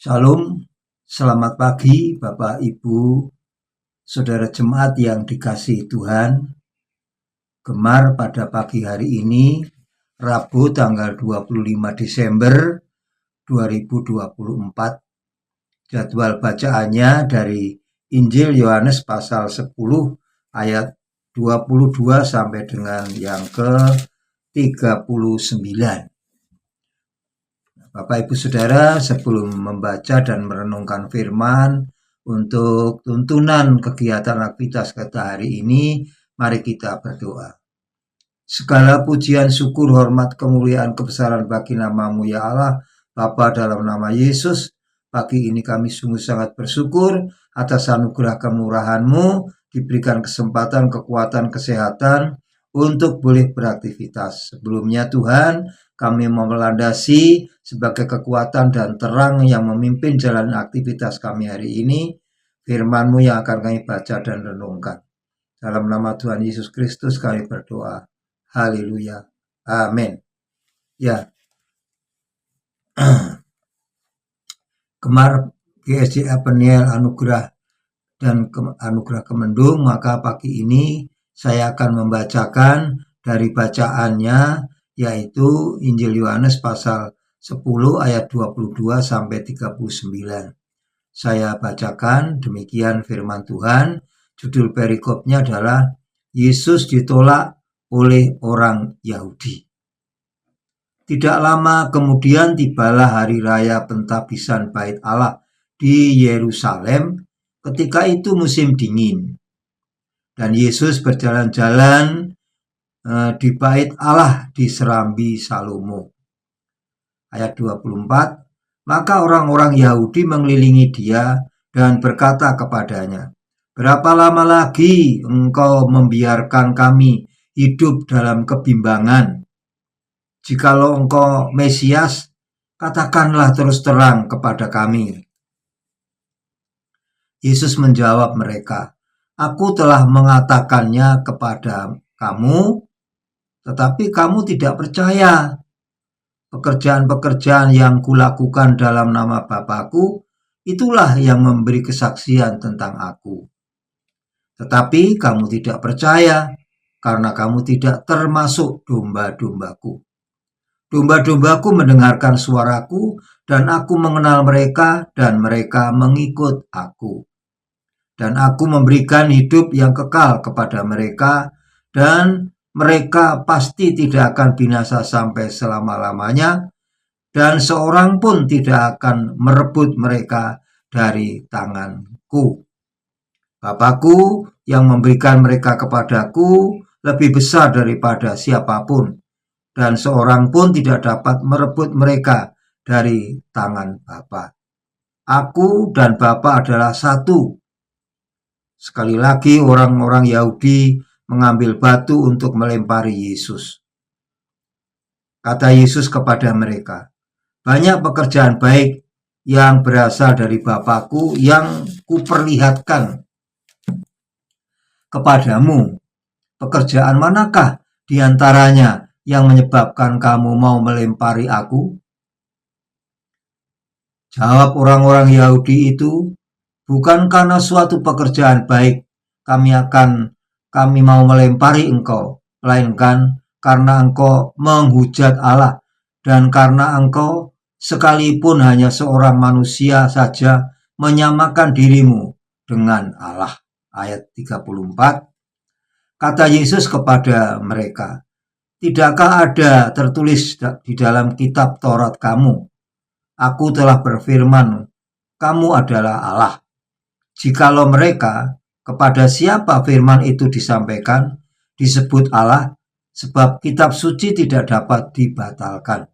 Shalom, selamat pagi Bapak Ibu, Saudara Jemaat yang dikasihi Tuhan. Gemar pada pagi hari ini, Rabu tanggal 25 Desember 2024. Jadwal bacaannya dari Injil Yohanes pasal 10 ayat 22 sampai dengan yang ke-39. Bapak Ibu Saudara, sebelum membaca dan merenungkan firman untuk tuntunan kegiatan aktivitas kita hari ini, mari kita berdoa. Segala pujian, syukur, hormat, kemuliaan, kebesaran bagi nama-Mu ya Allah, Bapa, dalam nama Yesus. Pagi ini kami sungguh sangat bersyukur atas anugerah kemurahan-Mu, diberikan kesempatan, kekuatan, kesehatan untuk boleh beraktivitas. Sebelumnya Tuhan, kami mau melandasi sebagai kekuatan dan terang yang memimpin jalan aktivitas kami hari ini, firman-Mu yang akan kami baca dan renungkan. Dalam nama Tuhan Yesus Kristus kami berdoa. Haleluya. Amin. Ya. Gemar GSJA Peniel Anugerah dan Anugerah Kemendung, maka pagi ini saya akan membacakan dari bacaannya, yaitu Injil Yohanes pasal 10 ayat 22 sampai 39. Saya bacakan demikian firman Tuhan. Judul perikopnya adalah Yesus ditolak oleh orang Yahudi. Tidak lama kemudian tibalah hari raya pentabisan Bait Allah di Yerusalem. Ketika itu musim dingin. Dan Yesus berjalan-jalan di Bait Allah di Serambi Salomo. Ayat 24, maka orang-orang Yahudi mengelilingi dia dan berkata kepadanya, "Berapa lama lagi engkau membiarkan kami hidup dalam kebimbangan? Jikalau engkau Mesias, katakanlah terus terang kepada kami." Yesus menjawab mereka, "Aku telah mengatakannya kepada kamu, tetapi kamu tidak percaya. Pekerjaan-pekerjaan yang kulakukan dalam nama Bapa-Ku, itulah yang memberi kesaksian tentang Aku. Tetapi kamu tidak percaya, karena kamu tidak termasuk domba-dombaku. Domba-dombaku mendengarkan suaraku, dan Aku mengenal mereka, dan mereka mengikut Aku. Dan Aku memberikan hidup yang kekal kepada mereka, dan mereka pasti tidak akan binasa sampai selama-lamanya, dan seorang pun tidak akan merebut mereka dari tanganku. Bapa-Ku yang memberikan mereka kepadaku lebih besar daripada siapapun, dan seorang pun tidak dapat merebut mereka dari tangan Bapa. Aku dan Bapa adalah satu. Sekali lagi orang-orang Yahudi mengambil batu untuk melempari Yesus. Kata Yesus kepada mereka, "Banyak pekerjaan baik yang berasal dari Bapa-Ku yang kuperlihatkan kepadamu. Pekerjaan manakah di antaranya yang menyebabkan kamu mau melempari Aku?" Jawab orang-orang Yahudi itu, "Bukan karena suatu pekerjaan baik kami mau melempari engkau, melainkan karena engkau menghujat Allah, dan karena engkau sekalipun hanya seorang manusia saja menyamakan dirimu dengan Allah." Ayat 34, kata Yesus kepada mereka, "Tidakkah ada tertulis di dalam kitab Taurat kamu, Aku telah berfirman, kamu adalah Allah? Jikalau mereka, kepada siapa firman itu disampaikan, disebut Allah, sebab kitab suci tidak dapat dibatalkan."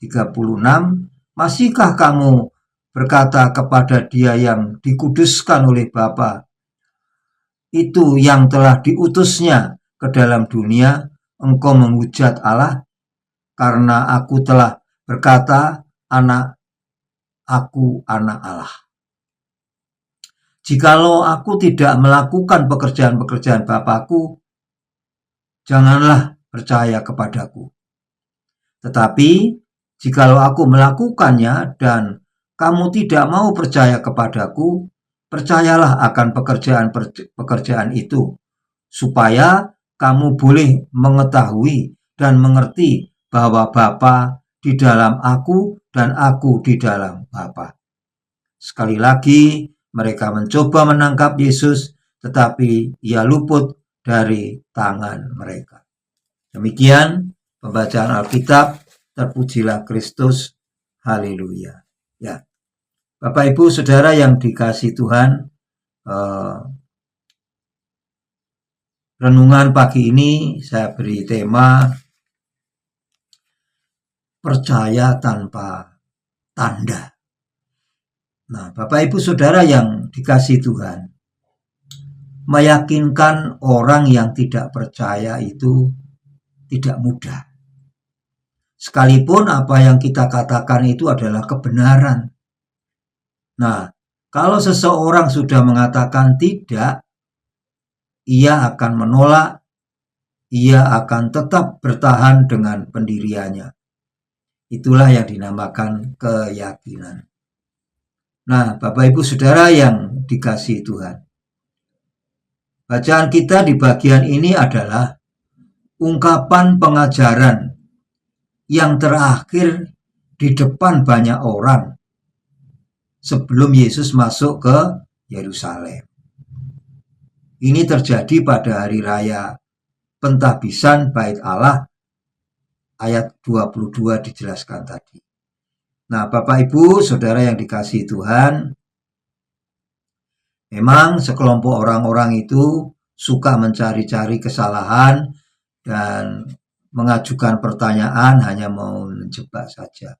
36, masihkah kamu berkata kepada dia yang dikuduskan oleh Bapa, itu yang telah diutusnya ke dalam dunia, engkau menghujat Allah? Karena Aku telah berkata, Aku anak Allah. Jikalau Aku tidak melakukan pekerjaan-pekerjaan Bapa-Ku, janganlah percaya kepadaku. Tetapi jikalau Aku melakukannya dan kamu tidak mau percaya kepadaku, percayalah akan pekerjaan itu, supaya kamu boleh mengetahui dan mengerti bahwa Bapa di dalam aku dan aku di dalam Bapa. Sekali lagi, mereka mencoba menangkap Yesus, tetapi ia luput dari tangan mereka. Demikian pembacaan Alkitab. Terpujilah Kristus. Haleluya. Ya, Bapak Ibu Saudara yang dikasihi Tuhan, renungan pagi ini saya beri tema percaya tanpa tanda. Nah, Bapak Ibu Saudara yang dikasihi Tuhan, meyakinkan orang yang tidak percaya itu tidak mudah. Sekalipun apa yang kita katakan itu adalah kebenaran. Nah, kalau seseorang sudah mengatakan tidak, ia akan menolak, ia akan tetap bertahan dengan pendiriannya. Itulah yang dinamakan keyakinan. Nah, Bapak Ibu Saudara yang dikasihi Tuhan, bacaan kita di bagian ini adalah ungkapan pengajaran yang terakhir di depan banyak orang sebelum Yesus masuk ke Yerusalem. Ini terjadi pada hari raya pentahbisan Bait Allah, ayat 22 dijelaskan tadi. Nah, Bapak Ibu Saudara yang dikasihi Tuhan, memang sekelompok orang-orang itu suka mencari-cari kesalahan dan mengajukan pertanyaan hanya mau menjebak saja.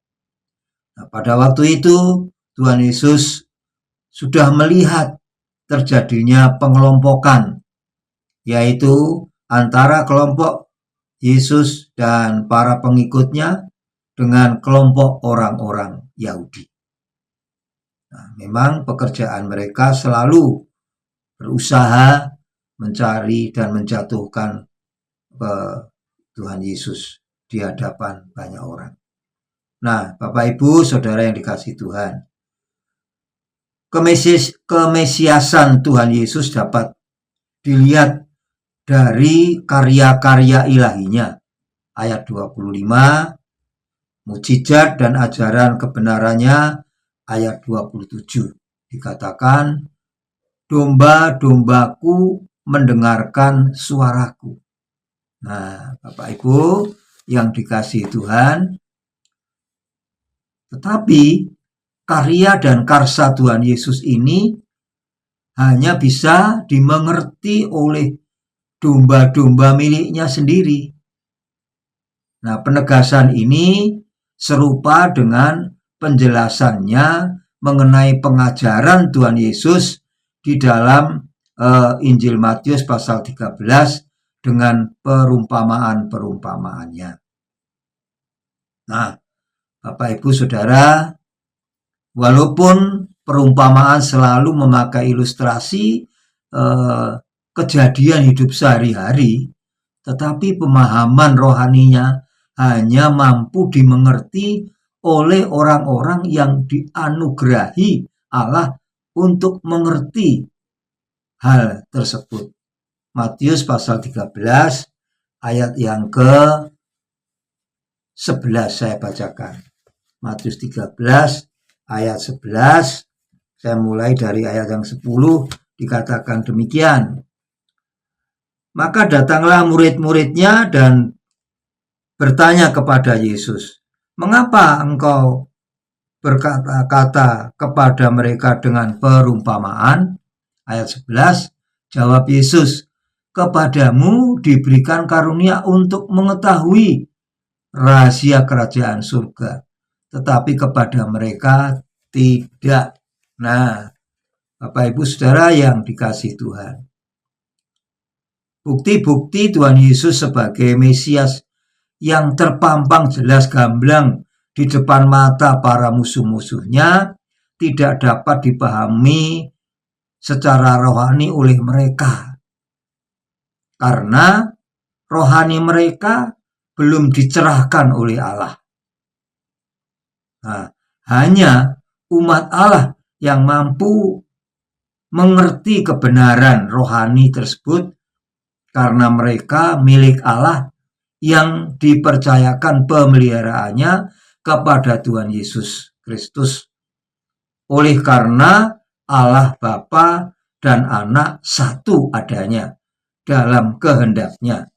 Nah, pada waktu itu Tuhan Yesus sudah melihat terjadinya pengelompokan, yaitu antara kelompok Yesus dan para pengikutnya dengan kelompok orang-orang Yahudi. Nah, memang pekerjaan mereka selalu berusaha mencari dan menjatuhkan Tuhan Yesus di hadapan banyak orang. Nah, Bapak Ibu Saudara yang dikasihi Tuhan, kemesiasan Tuhan Yesus dapat dilihat dari karya-karya ilahinya. Ayat 25, mujizat dan ajaran kebenarannya. Ayat 27 dikatakan, domba-dombaku mendengarkan suaraku. Nah, Bapak Ibu yang dikasihi Tuhan, tetapi karya dan karsa Tuhan Yesus ini hanya bisa dimengerti oleh domba-domba miliknya sendiri. Nah, penegasan ini serupa dengan penjelasannya mengenai pengajaran Tuhan Yesus di dalam Injil Matius pasal 13 dengan perumpamaan-perumpamaannya. Nah, Bapak Ibu Saudara, walaupun perumpamaan selalu memakai ilustrasi kejadian hidup sehari-hari, tetapi pemahaman rohaninya hanya mampu dimengerti oleh orang-orang yang dianugerahi Allah untuk mengerti hal tersebut. Matius pasal 13 ayat yang ke-11 saya bacakan. Matius 13 ayat 11, saya mulai dari ayat yang 10, dikatakan demikian. Maka datanglah murid-muridnya dan bertanya kepada Yesus, mengapa engkau berkata-kata kepada mereka dengan perumpamaan? Ayat 11, jawab Yesus, kepadamu diberikan karunia untuk mengetahui rahasia kerajaan surga, tetapi kepada mereka tidak. Nah, Bapak Ibu Saudara yang dikasihi Tuhan, bukti-bukti Tuhan Yesus sebagai Mesias yang terpampang jelas gamblang di depan mata para musuh-musuhnya tidak dapat dipahami secara rohani oleh mereka, karena rohani mereka belum dicerahkan oleh Allah. Nah, hanya umat Allah yang mampu mengerti kebenaran rohani tersebut karena mereka milik Allah yang dipercayakan pemeliharaannya kepada Tuhan Yesus Kristus. Oleh karena Allah Bapa dan Anak satu adanya dalam kehendaknya.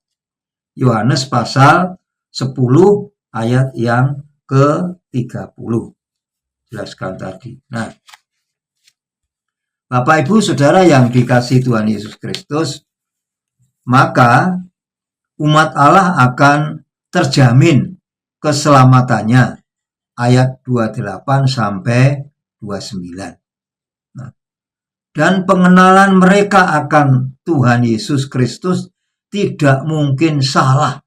Yohanes pasal 10 ayat yang ke-30. Jelaskan tadi. Nah, Bapak Ibu Saudara yang dikasihi Tuhan Yesus Kristus, maka umat Allah akan terjamin keselamatannya. Ayat 28 sampai 29. Nah, dan pengenalan mereka akan Tuhan Yesus Kristus tidak mungkin salah.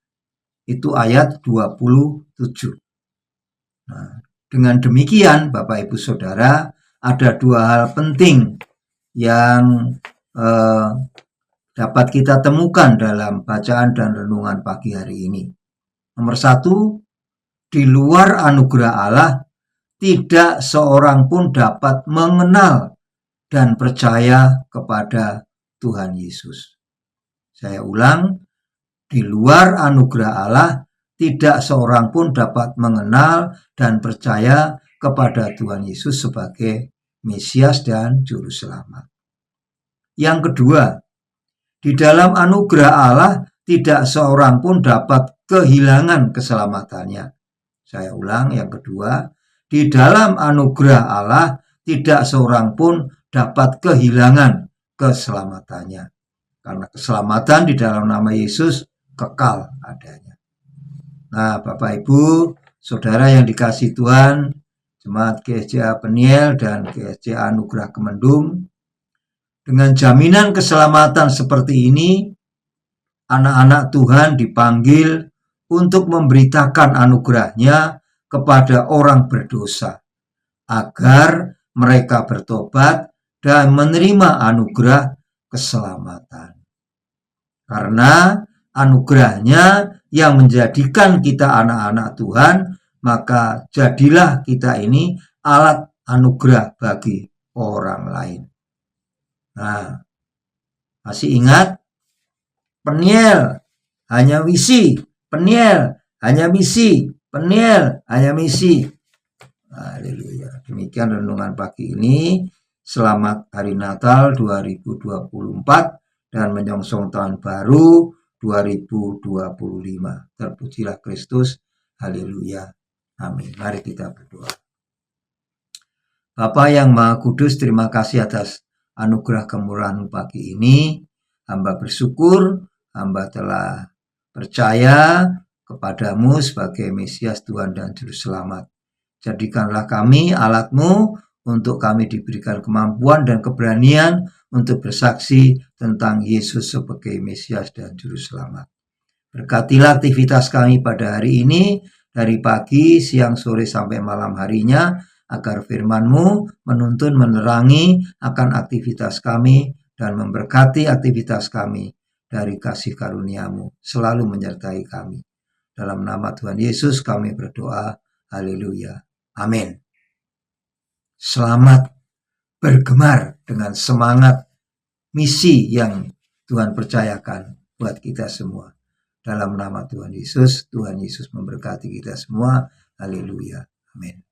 Itu ayat 27. Nah, dengan demikian Bapak Ibu Saudara, ada dua hal penting yang dapat kita temukan dalam bacaan dan renungan pagi hari ini. Nomor satu, di luar anugerah Allah, tidak seorang pun dapat mengenal dan percaya kepada Tuhan Yesus. Saya ulang, di luar anugerah Allah, tidak seorang pun dapat mengenal dan percaya kepada Tuhan Yesus sebagai Mesias dan Juru Selamat. Yang kedua, di dalam anugerah Allah tidak seorang pun dapat kehilangan keselamatannya. Saya ulang, yang kedua, di dalam anugerah Allah tidak seorang pun dapat kehilangan keselamatannya. Karena keselamatan di dalam nama Yesus kekal adanya. Nah, Bapak Ibu, Saudara yang dikasihi Tuhan, Jemaat GSJA Peniel dan GSJA Anugerah Kemendung, dengan jaminan keselamatan seperti ini, anak-anak Tuhan dipanggil untuk memberitakan anugerahnya kepada orang berdosa, agar mereka bertobat dan menerima anugerah keselamatan. Karena anugerahnya yang menjadikan kita anak-anak Tuhan, maka jadilah kita ini alat anugerah bagi orang lain. Nah, masih ingat? Peniel hanya misi, Peniel hanya misi, Peniel hanya misi. Haleluya. Demikian renungan pagi ini. Selamat Hari Natal 2024 dan menyongsong tahun baru 2025. Terpujilah Kristus. Haleluya. Amin. Mari kita berdoa. Bapa yang Maha Kudus, terima kasih atas anugerah kemurahan pagi ini. Hamba bersyukur, hamba telah percaya kepadamu sebagai Mesias Tuhan dan Juru Selamat. Jadikanlah kami alat-Mu untuk kami diberikan kemampuan dan keberanian untuk bersaksi tentang Yesus sebagai Mesias dan Juru Selamat. Berkatilah aktivitas kami pada hari ini, dari pagi, siang, sore, sampai malam harinya, agar firman-Mu menuntun menerangi akan aktivitas kami dan memberkati aktivitas kami dari kasih karunia-Mu, selalu menyertai kami. Dalam nama Tuhan Yesus kami berdoa. Haleluya. Amin. Selamat bergemar dengan semangat misi yang Tuhan percayakan buat kita semua. Dalam nama Tuhan Yesus memberkati kita semua. Haleluya. Amin.